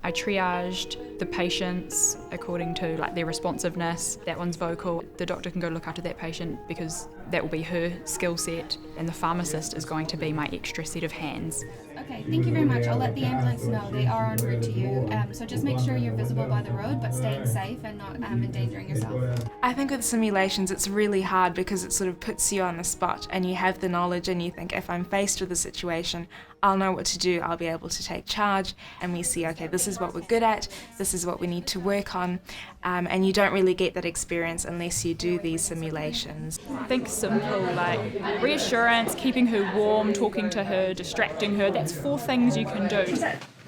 I triaged the patients according to like their responsiveness. That one's vocal. The doctor can go look after that patient because that will be her skill set, and the pharmacist is going to be my extra set of hands. Okay, thank you very much. I'll let the ambulance know. They are en route to you. So just make sure you're visible by the road, but staying safe and not endangering yourself. I think with simulations it's really hard because it sort of puts you on the spot and you have the knowledge and you think, if I'm faced with a situation, I'll know what to do, I'll be able to take charge, and we see, okay, this is what we're good at, this is what we need to work on, and you don't really get that experience unless you do these simulations. Think simple, like reassurance, keeping her warm, talking to her, distracting her. That's 4 things you can do.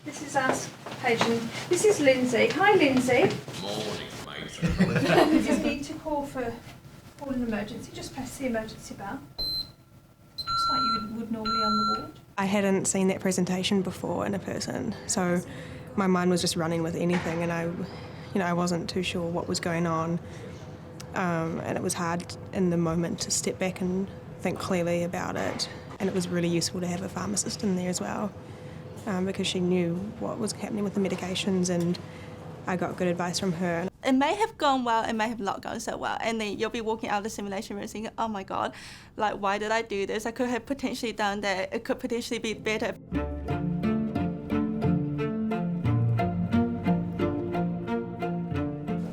This is our patient. This is Lindsay. Hi, Lindsay. Morning, mate. We just need to call an emergency. Just press the emergency bell, just like you would normally on the ward. I hadn't seen that presentation before in a person, so my mind was just running with anything, and I wasn't too sure what was going on, and it was hard in the moment to step back and think clearly about it. And it was really useful to have a pharmacist in there as well, because she knew what was happening with the medications, and I got good advice from her. It may have gone well, it may have not gone so well, and then you'll be walking out of the simulation room thinking, oh my god, like why did I do this? I could have potentially done that, it could potentially be better.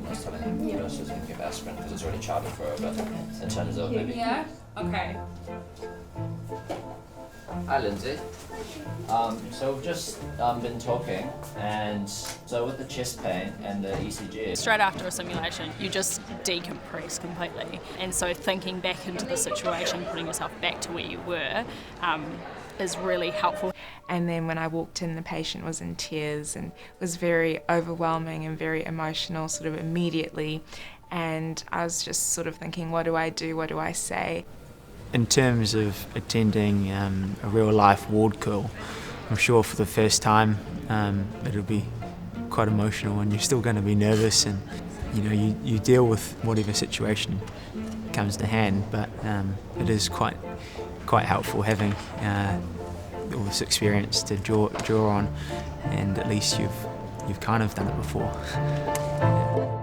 Most of the nurses can give aspirin because it's already charted for her, but in terms of maybe... Yeah? Okay. Hi Lindsay. So we've just been talking, and so with the chest pain and the ECG. Straight after a simulation, you just decompress completely. And so thinking back into the situation, putting yourself back to where you were, is really helpful. And then when I walked in, the patient was in tears and was very overwhelming and very emotional sort of immediately. And I was just sort of thinking, what do I do? What do I say? In terms of attending a real life ward call, I'm sure for the first time it'll be quite emotional, and you're still going to be nervous, and you deal with whatever situation comes to hand, but it is quite helpful having all this experience to draw on, and at least you've kind of done it before. Yeah.